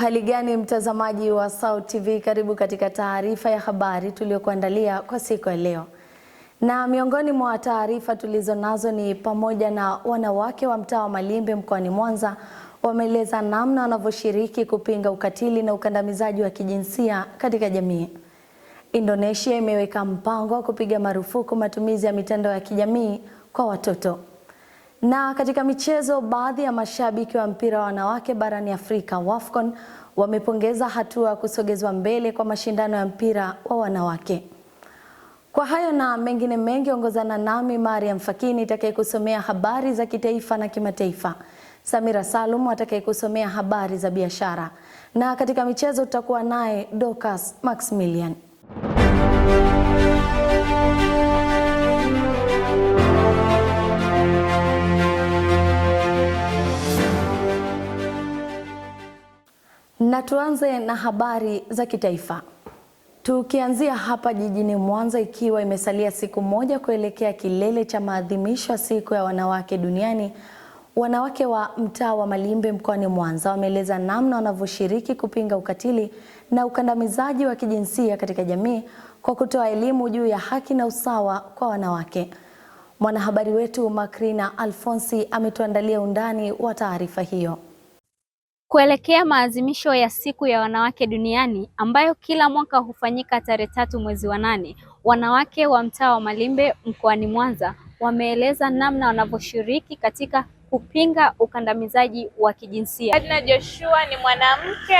Uhali gani mtazamaji wa SAUT TV, karibu katika taarifa ya habari tuliyokuandalia kwa siku ya leo. Na miongoni mwa taarifa tulizo nazo ni pamoja na wanawake wa mtaa wa Malimbe mkoani Mwanza wameeleza namna wanavyoshiriki kupinga ukatili na ukandamizaji wa kijinsia katika jamii. Indonesia imeweka mpango wa kupiga marufuku matumizi ya mitandao ya kijamii kwa watoto. Na katika michezo, baadhi ya mashabiki wa mpira wa wanawake barani Afrika WAFCON wamepongeza hatua ya kusogezwa mbele kwa mashindano ya mpira wa wanawake. Kwa hayo na mengine mengi, ongozana nami Mariam Fakini atakayekusomea habari za kitaifa na kimataifa. Samira Salum atakayekusomea habari za biashara. Na katika michezo tutakuwa naye Dorcas Maximilian. Na tuanze na habari za kitaifa. Tukianzia hapa jijini Mwanza, ikiwa imesalia siku moja kuelekea kilele cha maadhimisho ya siku ya wanawake duniani, wanawake wa mtaa wa Malimbe mkoani Mwanza wameeleza namna wanavyoshiriki kupinga ukatili na ukandamizaji wa kijinsia katika jamii kwa kutoa elimu juu ya haki na usawa kwa wanawake. Mwanahabari wetu Makrina Alfonsi ametuandalia undani wa taarifa hiyo. Kuelekea maadhimisho ya siku ya wanawake duniani ambayo kila mwaka hufanyika tarehe 3 mwezi wa 8, wanawake wa mtaa wa Malimbe mkoani Mwanza wameeleza namna wanavyoshiriki katika kupinga ukandamizaji wa kijinsia. Adna Joshua ni mwanamke.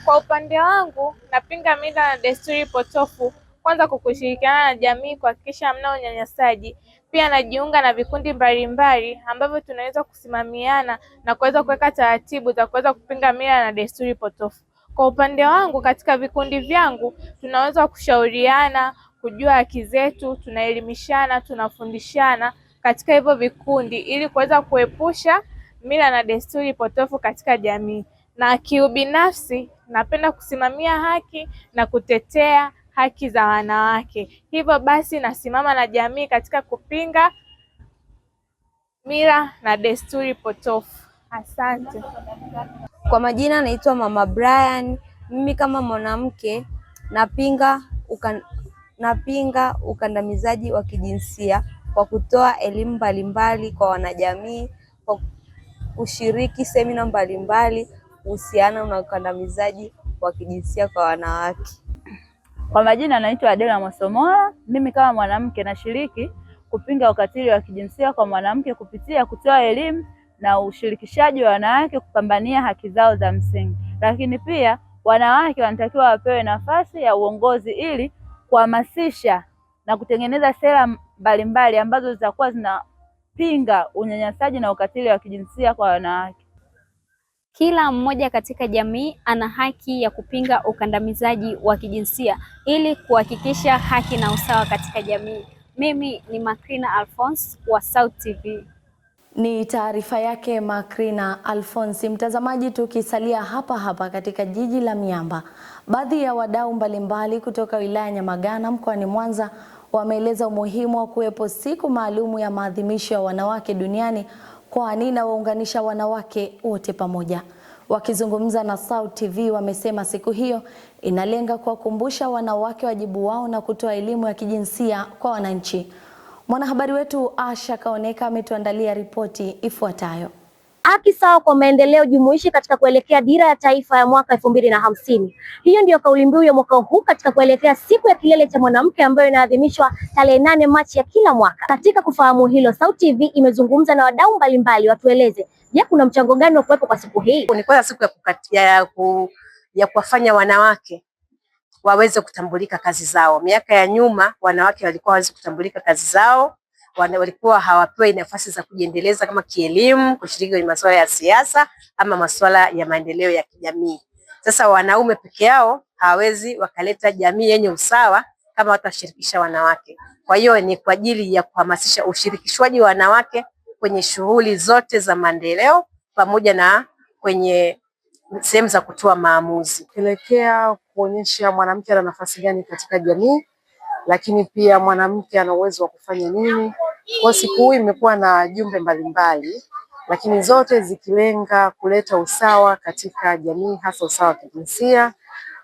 Kwa upande wangu, napinga mila na desturi potofu, kwanza kwa kushirikiana na jamii kuhakikisha hamna unyanyasaji. Pia najiunga na vikundi mbalimbali ambavyo tunaweza kusimamiana na kuweza kuweka taratibu za kuweza kupinga mila na desturi potofu. Kwa upande wangu, katika vikundi vyangu tunaweza kushauriana, kujua haki zetu, tunaelimishana, tunafundishana katika hivyo vikundi ili kuweza kuepusha mila na desturi potofu katika jamii. Na kiubinafsi, napenda kusimamia haki na kutetea haki za wanawake. Hivyo basi nasimama na jamii katika kupinga mila na desturi potofu. Asante. Kwa majina naitwa Mama Brian. Mimi kama mwanamke napinga ukandamizaji wa kijinsia kwa kutoa elimu mbalimbali kwa wanajamii, kwa kushiriki semina mbalimbali kuhusiana na ukandamizaji wa kijinsia kwa wanawake. Kwa majina naitwa Adela Mwasomola. Mimi kama mwanamke nashiriki kupinga ukatili wa kijinsia kwa mwanamke kupitia kutoa elimu na ushirikishaji wa wanawake kupambania haki zao za msingi. Lakini pia wanawake wanatakiwa wapewe nafasi ya uongozi ili kuhamasisha na kutengeneza sera mbalimbali ambazo zitakuwa zinapinga unyanyasaji na ukatili wa kijinsia kwa wanawake. Kila mmoja katika jamii ana haki ya kupinga ukandamizaji wa kijinsia ili kuhakikisha haki na usawa katika jamii. Mimi ni Makrina Alfonsi wa SAUT TV. Ni taarifa yake Makrina Alfonsi. Mtazamaji, tukisalia hapa katika jiji la Miamba, baadhi ya wadau mbalimbali kutoka wilaya Nyamagana mkoani Mwanza wameeleza umuhimu wa kuwepo siku maalumu ya maadhimisho ya wanawake duniani, kwani inawaunganisha wanawake wote pamoja. Wakizungumza na SAUT TV wamesema siku hiyo inalenga kuwakumbusha wanawake wajibu wao na kutoa elimu ya kijinsia kwa wananchi. Mwanahabari wetu Asha Kaoneka ametuandalia ripoti ifuatayo. Haki sawa kwa maendeleo jumuishi katika kuelekea dira ya taifa ya mwaka 2050. Hiyo ndiyo kauli mbiu ya mwaka huu katika kuelekea siku ya kilele cha mwanamke ambayo inaadhimishwa tarehe 8 Machi ya kila mwaka. Katika kufahamu hilo, SAUT TV imezungumza na wadau mbalimbali watueleze, je, kuna mchango gani wa kuwepo kwa siku hii? Ni kwa siku ya kuwafanya wanawake waweze kutambulika kazi zao. Miaka ya nyuma wanawake walikuwa hawezi kutambulika kazi zao, walikuwa hawapewi nafasi za kujiendeleza kama kielimu, kushiriki kwenye masuala ya siasa ama masuala ya maendeleo ya kijamii. Sasa wanaume peke yao hawezi wakaleta jamii yenye usawa kama watashirikisha wanawake. Kwa hiyo ni kwa ajili ya kuhamasisha ushirikishwaji wa wanawake kwenye shughuli zote za maendeleo pamoja na kwenye sehemu za kutoa maamuzi. Kuelekea kuonyesha mwanamke ana nafasi gani katika jamii, lakini pia mwanamke ana uwezo wa kufanya nini. Kwa siku hii imekuwa na jumbe mbalimbali, lakini zote zikilenga kuleta usawa katika jamii, hasa usawa wa kijinsia,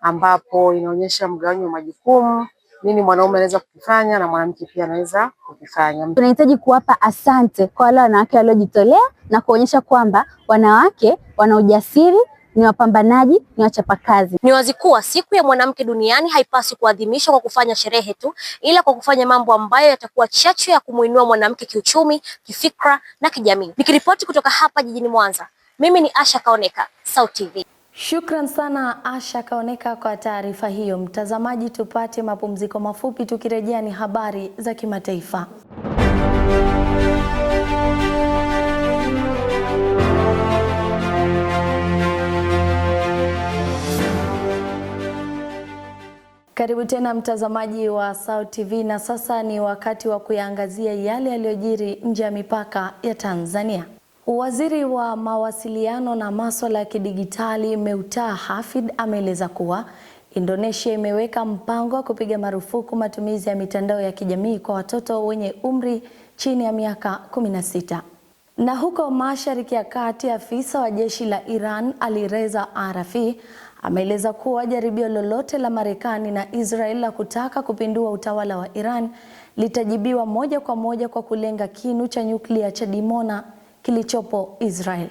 ambapo inaonyesha mgawanyo wa majukumu, nini mwanaume anaweza kukifanya na mwanamke pia anaweza kukifanya. Tunahitaji kuwapa asante kwa wale wanawake waliojitolea na kuonyesha kwamba wanawake wana ujasiri, ni wapambanaji, ni wachapakazi. Ni wazi kuwa siku ya mwanamke duniani haipaswi kuadhimishwa kwa kufanya sherehe tu, ila kwa kufanya mambo ambayo yatakuwa chachu ya kumuinua mwanamke kiuchumi, kifikra na kijamii. Nikiripoti kutoka hapa jijini Mwanza, mimi ni Asha Kaoneka, SAUT TV. Shukran sana Asha Kaoneka kwa taarifa hiyo. Mtazamaji, tupate mapumziko mafupi, tukirejea ni habari za kimataifa. Karibu tena mtazamaji wa SAUT TV, na sasa ni wakati wa kuyaangazia yale yaliyojiri nje ya mipaka ya Tanzania. Waziri wa mawasiliano na masuala ya kidigitali Meutaa Hafidh ameeleza kuwa Indonesia imeweka mpango wa kupiga marufuku matumizi ya mitandao ya kijamii kwa watoto wenye umri chini ya miaka 16. Na huko Mashariki ya Kati, afisa wa jeshi la Iran Alireza Arafi ameeleza kuwa jaribio lolote la Marekani na Israel la kutaka kupindua utawala wa Iran litajibiwa moja kwa moja kwa kulenga kinu cha nyuklia cha Dimona kilichopo Israel.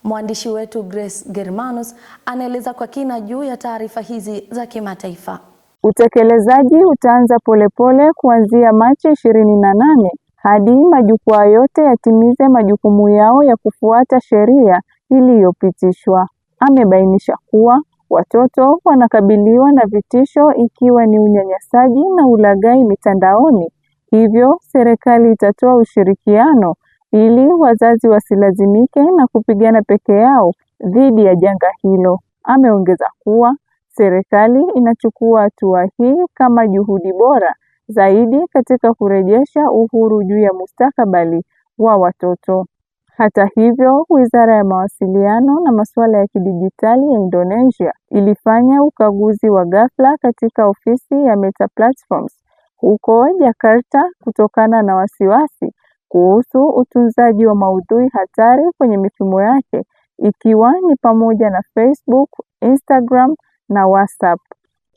Mwandishi wetu Grace Germanus anaeleza kwa kina juu ya taarifa hizi za kimataifa. Utekelezaji utaanza polepole kuanzia Machi 28 hadi majukwaa yote yatimize majukumu yao ya kufuata sheria iliyopitishwa. Amebainisha kuwa watoto wanakabiliwa na vitisho ikiwa ni unyanyasaji na ulaghai mitandaoni, hivyo serikali itatoa ushirikiano ili wazazi wasilazimike na kupigana peke yao dhidi ya janga hilo. Ameongeza kuwa serikali inachukua hatua hii kama juhudi bora zaidi katika kurejesha uhuru juu ya mustakabali wa watoto. Hata hivyo, Wizara ya Mawasiliano na Masuala ya Kidijitali ya Indonesia ilifanya ukaguzi wa ghafla katika ofisi ya Meta Platforms huko Jakarta kutokana na wasiwasi kuhusu utunzaji wa maudhui hatari kwenye mifumo yake, ikiwa ni pamoja na Facebook, Instagram na WhatsApp.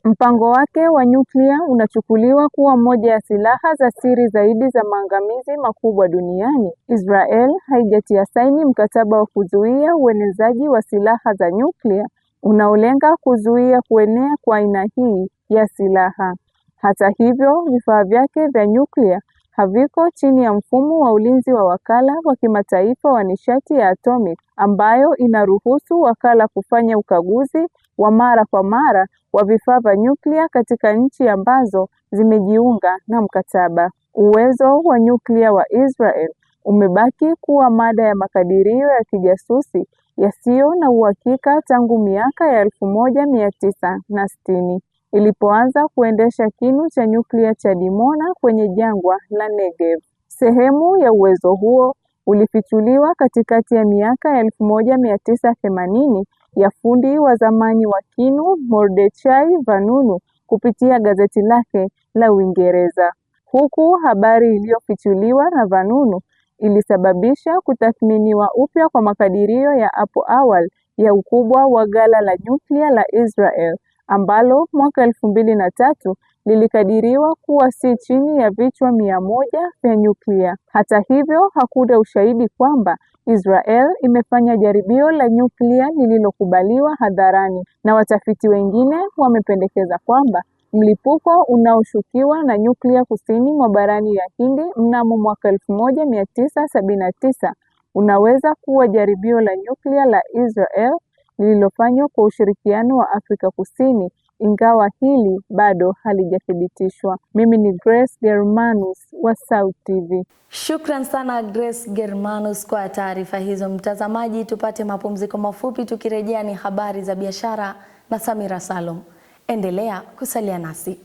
Mpango wake wa nyuklia unachukuliwa kuwa moja ya silaha za siri zaidi za maangamizi makubwa duniani. Israel haijatia saini mkataba wa kuzuia uenezaji wa silaha za nyuklia unaolenga kuzuia kuenea kwa aina hii ya silaha. Hata hivyo, vifaa vyake vya nyuklia haviko chini ya mfumo wa ulinzi wa wakala wa kimataifa wa nishati ya atomic, ambayo inaruhusu wakala kufanya ukaguzi wa mara kwa mara wa vifaa vya nyuklia katika nchi ambazo zimejiunga na mkataba. Uwezo wa nyuklia wa Israel umebaki kuwa mada ya makadirio ya kijasusi yasiyo na uhakika tangu miaka ya 1960 ilipoanza kuendesha kinu cha nyuklia cha Dimona kwenye jangwa la Negev. Sehemu ya uwezo huo ulifichuliwa katikati ya miaka ya 1980 ya fundi wa zamani wa kinu Mordechai Vanunu kupitia gazeti lake la Uingereza. Huku habari iliyofichuliwa na Vanunu ilisababisha kutathminiwa upya kwa makadirio ya hapo awali ya ukubwa wa ghala la nyuklia la Israel, ambalo mwaka 2003 lilikadiriwa kuwa si chini ya vichwa 100 vya nyuklia. Hata hivyo, hakuna ushahidi kwamba Israel imefanya jaribio la nyuklia lililokubaliwa hadharani, na watafiti wengine wamependekeza kwamba mlipuko unaoshukiwa na nyuklia kusini mwa barani ya Hindi mnamo mwaka 1979 unaweza kuwa jaribio la nyuklia la Israel lililofanywa kwa ushirikiano wa Afrika Kusini, ingawa hili bado halijathibitishwa. Mimi ni Grace Germanus wa SAUT TV. Shukran sana Grace Germanus kwa taarifa hizo. Mtazamaji, tupate mapumziko mafupi, tukirejea ni habari za biashara na Samira Salum. Endelea kusalia nasi.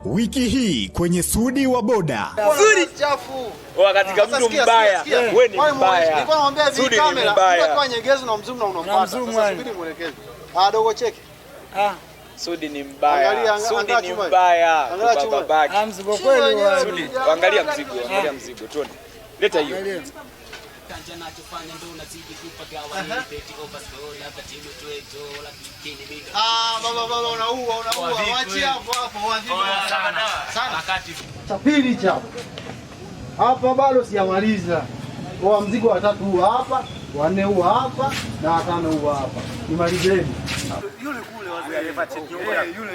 Wiki hii kwenye Sudi wa Boda. Sudi chafu. Katika mtu mbaya. Wewe ni mbaya. Nilikuwa naambia hivi kamera, kwa nyegezo na mzungu na unamfuata. Sasa subiri muelekeze. Dogo cheki. Sudi ni mbaya. Sudi ni mbaya. Babaki. Mzigo kweli. Sudi, angalia mzigo, tuone. Leta hiyo. Baba unaua. Wachi hapo sana. Cha pili cha. Hapa bado sijamaliza. Kwa mzigo wa 3 huu hapa, wa 4 huu hapa na wa 5 huu hapa. Nimalizeni. Yule kule wazee yule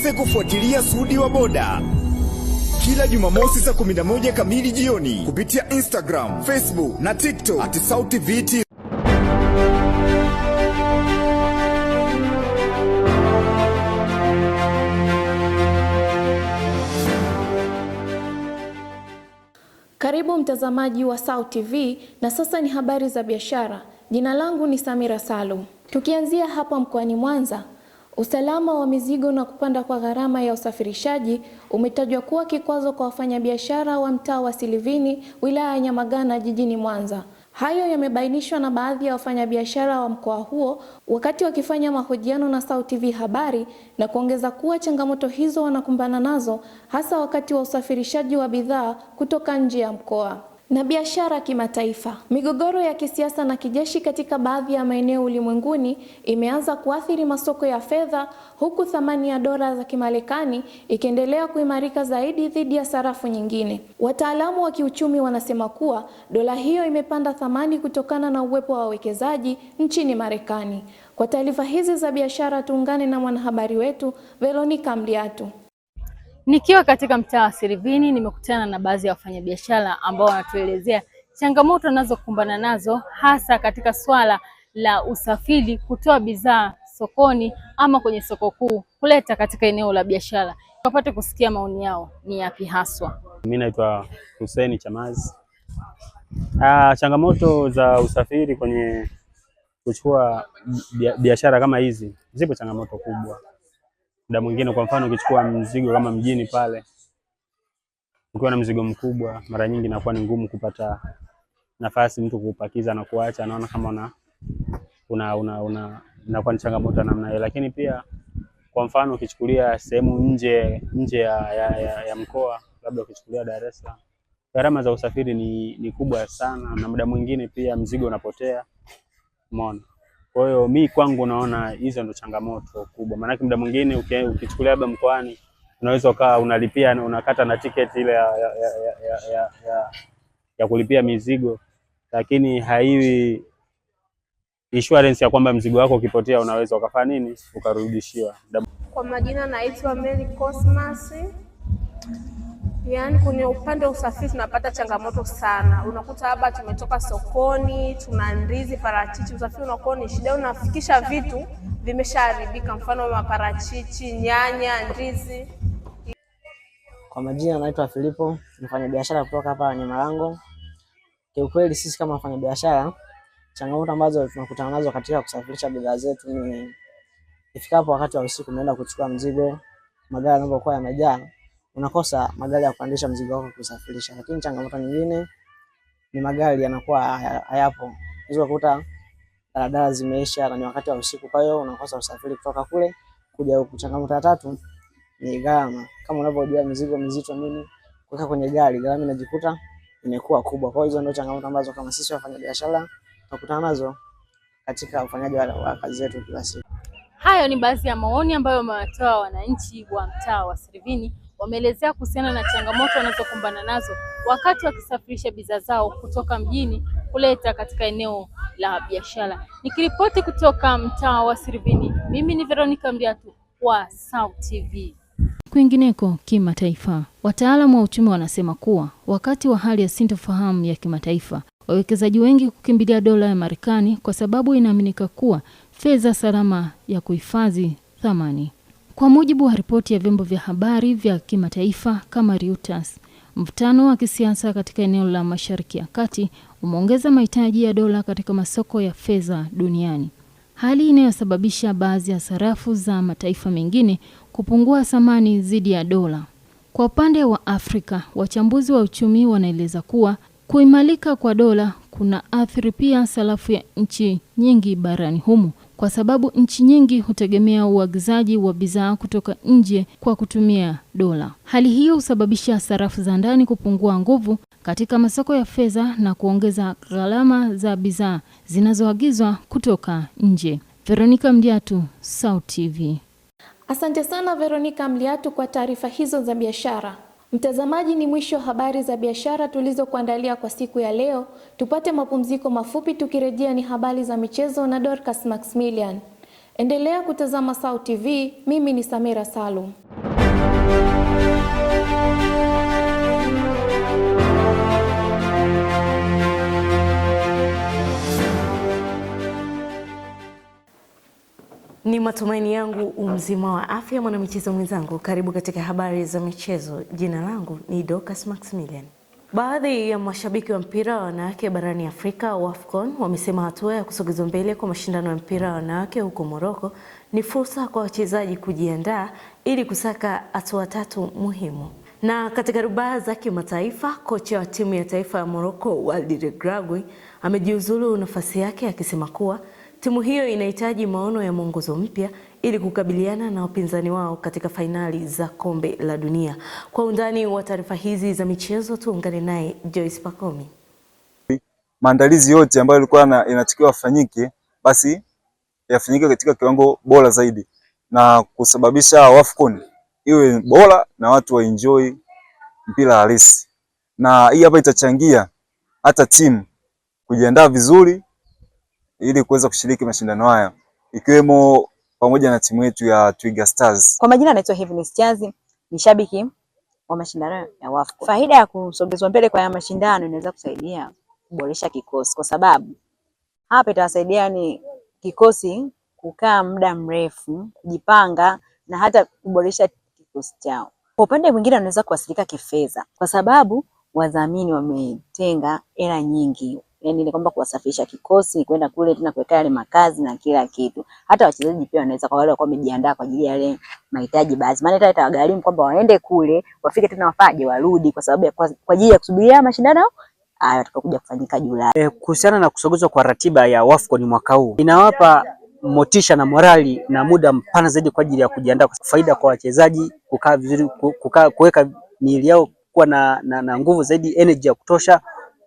pale. Kufuatilia Sudi wa Boda kila Jumamosi saa 11 kamili jioni kupitia Instagram, Facebook na TikTok @SauTV. Karibu mtazamaji wa SauTV na sasa ni habari za biashara. Jina langu ni Samira Salum. Tukianzia hapa mkoani Mwanza, usalama wa mizigo na kupanda kwa gharama ya usafirishaji umetajwa kuwa kikwazo kwa wafanyabiashara wa mtaa wa Silivini, wilaya ya Nyamagana jijini Mwanza. Hayo yamebainishwa na baadhi ya wafanyabiashara wa mkoa huo wakati wakifanya mahojiano na SauTV habari, na kuongeza kuwa changamoto hizo wanakumbana nazo hasa wakati wa usafirishaji wa bidhaa kutoka nje ya mkoa. Na biashara kimataifa. Migogoro ya kisiasa na kijeshi katika baadhi ya maeneo ulimwenguni imeanza kuathiri masoko ya fedha, huku thamani ya dola za Kimarekani ikiendelea kuimarika zaidi dhidi ya sarafu nyingine. Wataalamu wa kiuchumi wanasema kuwa dola hiyo imepanda thamani kutokana na uwepo wa wawekezaji nchini Marekani. Kwa taarifa hizi za biashara tuungane na mwanahabari wetu Veronica Mliatu. Nikiwa katika mtaa wa Silivini nimekutana na baadhi ya wafanyabiashara ambao wanatuelezea changamoto wanazokumbana nazo hasa katika swala la usafiri kutoa bidhaa sokoni ama kwenye soko kuu kuleta katika eneo la biashara. Tupate kusikia maoni yao ni yapi haswa. Mimi naitwa Hussein Chamazi. Changamoto za usafiri kwenye kuchukua biashara kama hizi zipo changamoto kubwa. Muda mwingine kwa mfano ukichukua mzigo kama mjini pale, ukiwa na mzigo mkubwa, mara nyingi inakuwa ni ngumu kupata nafasi mtu kupakiza na kuacha, naona kama inakuwa ni changamoto namna hiyo. Lakini pia kwa mfano ukichukulia sehemu nje ya mkoa, labda ukichukulia Dar es Salaam, gharama za usafiri ni kubwa sana, na muda mwingine pia mzigo unapotea. Umeona? Kwa hiyo mimi kwangu naona hizo ndo changamoto kubwa. Maana muda mwingine ukichukulia labda mkoani unaweza ukaa unalipia unakata na tiketi ile ya kulipia mizigo, lakini haiwi insurance ya kwamba mzigo wako ukipotea unaweza ukafanya nini ukarudishiwa. Kwa majina naitwa Mary Cosmas. Yaani kwenye upande wa usafiri tunapata changamoto sana. Unakuta hapa tumetoka sokoni, tuna ndizi, parachichi, usafiri unakuwa ni shida, unafikisha vitu vimeshaharibika, mfano maparachichi, nyanya, ndizi. Kwa majina naitwa Filipo, mfanya biashara kutoka hapa Nyamalango. Kiukweli sisi kama wafanya biashara, changamoto ambazo tunakutana nazo katika kusafirisha bidhaa zetu ni ifikapo wakati wa usiku umeenda kuchukua mzigo, magari yanapokuwa yamejaa, unakosa magari ya kupandisha mzigo wako kusafirisha. Lakini changamoto nyingine ni magari yanakuwa hayapo. Hizo kukuta daladala zimeisha na ni wakati wa usiku, kwa hiyo unakosa usafiri kutoka kule kuja huku. Changamoto ya tatu ni gharama. Kama unavyojua mizigo mizito nini kuweka kwenye gari, gharama inajikuta imekuwa kubwa. Kwa hiyo hizo ndio changamoto ambazo kama sisi wafanya biashara tunakutana nazo katika ufanyaji wa kazi zetu kila siku. Hayo ni baadhi ya maoni ambayo wamewatoa wananchi wa mtaa wa Silivini. Wameelezea kuhusiana na changamoto wanazokumbana nazo wakati wakisafirisha bidhaa zao kutoka mjini kuleta katika eneo la biashara. Nikiripoti kutoka mtaa wa Silivini, mimi ni Veronica Mliatu wa SauTV. Kwingineko kimataifa, wataalamu wa uchumi wanasema kuwa wakati wa hali ya sintofahamu ya kimataifa, wawekezaji wengi kukimbilia dola ya Marekani kwa sababu inaaminika kuwa fedha salama ya kuhifadhi thamani. Kwa mujibu wa ripoti ya vyombo vya habari vya kimataifa kama Reuters, mvutano wa kisiasa katika eneo la Mashariki ya Kati umeongeza mahitaji ya dola katika masoko ya fedha duniani, hali inayosababisha baadhi ya sarafu za mataifa mengine kupungua thamani dhidi ya dola. Kwa upande wa Afrika, wachambuzi wa uchumi wanaeleza kuwa kuimarika kwa dola kuna athiri pia sarafu ya nchi nyingi barani humu, kwa sababu nchi nyingi hutegemea uagizaji wa bidhaa kutoka nje kwa kutumia dola. Hali hiyo husababisha sarafu za ndani kupungua nguvu katika masoko ya fedha na kuongeza gharama za bidhaa zinazoagizwa kutoka nje. Veronica Mliatu, SAUT TV. Asante sana Veronica Mliatu kwa taarifa hizo za biashara. Mtazamaji, ni mwisho wa habari za biashara tulizokuandalia kwa siku ya leo. Tupate mapumziko mafupi, tukirejea ni habari za michezo na Dorcas Maximilian. Endelea kutazama SAUT TV. Mimi ni Samira Salum. Ni matumaini yangu mzima wa afya, mwanamichezo mwenzangu. Karibu katika habari za michezo. Jina langu ni Dorcas Maximilian. Baadhi ya mashabiki wa mpira wa wanawake barani Afrika WAFCON wamesema hatua ya kusogezwa mbele kwa mashindano ya mpira wa wanawake huko Morocco ni fursa kwa wachezaji kujiandaa ili kusaka hatua tatu muhimu. Na katika rubaa za kimataifa, kocha wa timu ya taifa ya Morocco Walid Regragui amejiuzulu nafasi yake akisema kuwa timu hiyo inahitaji maono ya mwongozo mpya ili kukabiliana na wapinzani wao katika fainali za kombe la dunia. Kwa undani wa taarifa hizi za michezo, tuungane naye Joyce Pakomi. Maandalizi yote ambayo ilikuwa inatakiwa yafanyike basi yafanyike katika kiwango bora zaidi na kusababisha WAFCON iwe bora na watu wa enjoy mpira halisi. Na hii hapa itachangia hata timu kujiandaa vizuri ili kuweza kushiriki mashindano haya, ikiwemo pamoja na timu yetu ya Twiga Stars. Kwa majina naitwa Heaveness Chazi, ni shabiki wa mashindano ya WAFCON. Faida ya kusogezwa mbele kwa mashindano inaweza kusaidia kuboresha kikosi, kwa sababu hapa itawasaidia ni kikosi kukaa muda mrefu, kujipanga na hata kuboresha kikosi chao. Kwa upande mwingine unaweza kuwasilika kifedha, kwa sababu wadhamini wametenga hela nyingi, yani ni kwamba kuwasafirisha kikosi kwenda kule tena kuweka yale makazi na kila kitu. Hata wachezaji pia wanaweza, kwa wale walikuwa wamejiandaa kwa ajili ya yale mahitaji baadhi, maana hata itawagharimu kwamba waende kule wafike tena wafaje warudi, kwa sababu kwa ajili ya kusubiria mashindano haya yatakayokuja kufanyika Julai. Kuhusiana na kusogezwa kwa ratiba ya WAFCON mwaka huu, inawapa motisha na morali na muda mpana zaidi kwa ajili ya kujiandaa, kwa faida kwa wachezaji kukaa vizuri, kuweka miili yao kuwa na nguvu zaidi, energy ya kutosha,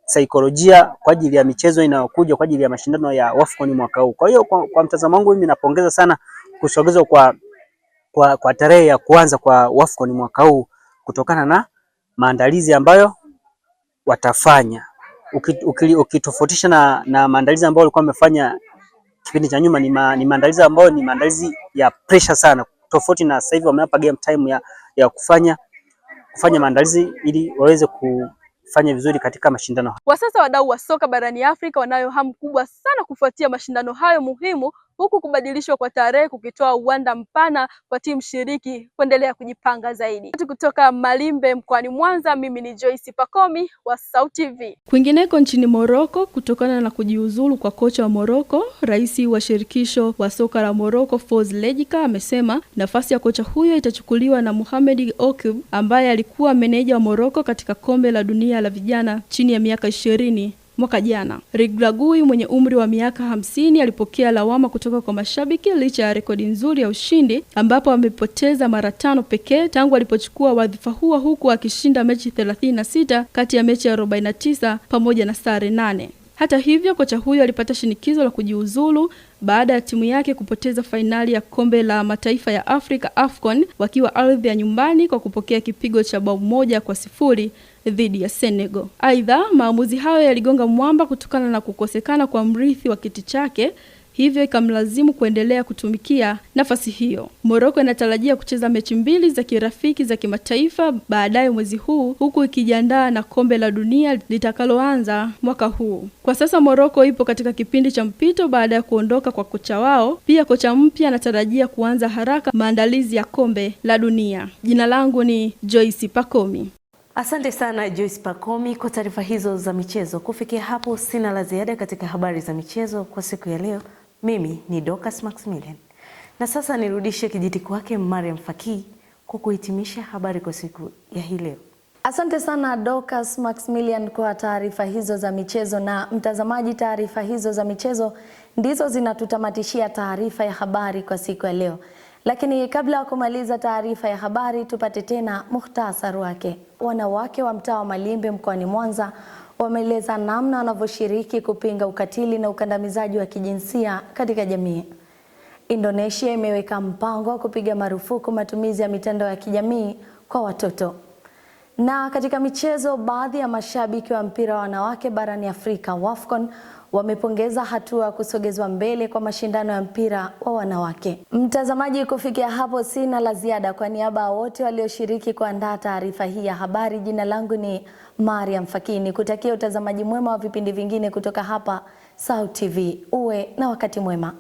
saikolojia kwa ajili ya michezo inayokuja kwa ajili ya mashindano ya WAFCON mwaka huu. Kwa hiyo kwa mtazamo wangu mimi napongeza sana kusogezwa kwa tarehe ya kuanza kwa WAFCON mwaka huu kutokana na maandalizi ambayo watafanya. Ukitofautisha na maandalizi ambayo walikuwa wamefanya kipindi cha nyuma, ni maandalizi ambayo ni maandalizi ya pressure sana, tofauti na sasa hivi wamewapa game time ya kufanya maandalizi ili waweze kufanya vizuri katika mashindano. Kwa sasa wadau wa soka barani Afrika wanayo hamu kubwa sana kufuatia mashindano hayo muhimu, huku kubadilishwa kwa tarehe kukitoa uwanda mpana kwa timu shiriki kuendelea kujipanga zaidi. Kutoka Malimbe mkoani Mwanza, mimi ni Joyce Pakomi wa SAUT TV. Kwingineko nchini Morocco, kutokana na kujiuzulu kwa kocha wa Morocco, rais wa shirikisho wa soka la Morocco Fawzi Lejika amesema nafasi ya kocha huyo itachukuliwa na Mohamed Oukib ambaye alikuwa meneja wa Morocco katika kombe la dunia la vijana chini ya miaka 20 mwaka jana. Regragui mwenye umri wa miaka 50 alipokea lawama kutoka kwa mashabiki licha ya rekodi nzuri ya ushindi, ambapo amepoteza mara 5 pekee tangu alipochukua wadhifa huo, huku akishinda mechi 36 kati ya mechi 49 pamoja na sare 8. Hata hivyo, kocha huyo alipata shinikizo la kujiuzulu baada ya timu yake kupoteza fainali ya kombe la mataifa ya Afrika AFCON wakiwa ardhi ya nyumbani kwa kupokea kipigo cha bao 1-0 dhidi ya Senegal. Aidha, maamuzi hayo yaligonga mwamba kutokana na kukosekana kwa mrithi wa kiti chake, hivyo ikamlazimu kuendelea kutumikia nafasi hiyo. Morocco inatarajia kucheza mechi 2 za kirafiki za kimataifa baadaye mwezi huu, huku ikijiandaa na kombe la dunia litakaloanza mwaka huu. Kwa sasa Morocco ipo katika kipindi cha mpito baada ya kuondoka kwa kocha wao. Pia kocha mpya anatarajia kuanza haraka maandalizi ya kombe la dunia. Jina langu ni Joyce Pakomi. Asante sana Joyce Pakomi kwa taarifa hizo za michezo. Kufikia hapo sina la ziada katika habari za michezo kwa siku ya leo. Mimi ni Dorcas Maximilian. Na sasa nirudishe kijiti kwake Mariam Fakii kwa kuhitimisha habari kwa siku ya hii leo. Asante sana Dorcas Maximilian kwa taarifa hizo za michezo. Na mtazamaji, taarifa hizo za michezo ndizo zinatutamatishia taarifa ya habari kwa siku ya leo. Lakini kabla ya kumaliza taarifa ya habari, tupate tena muhtasari wake. Wanawake wa mtaa wa Malimbe mkoani Mwanza wameeleza namna wanavyoshiriki kupinga ukatili na ukandamizaji wa kijinsia katika jamii. Indonesia imeweka mpango wa kupiga marufuku matumizi ya mitandao ya kijamii kwa watoto. Na katika michezo, baadhi ya mashabiki wa mpira wa wanawake barani Afrika WAFCON wamepongeza hatua ya kusogezwa mbele kwa mashindano ya mpira wa wanawake. Mtazamaji, kufikia hapo sina la ziada. Kwa niaba ya wote walioshiriki kuandaa taarifa hii ya habari, jina langu ni Mariam Fakini. Kutakia utazamaji mwema wa vipindi vingine kutoka hapa SAUT TV. Uwe na wakati mwema.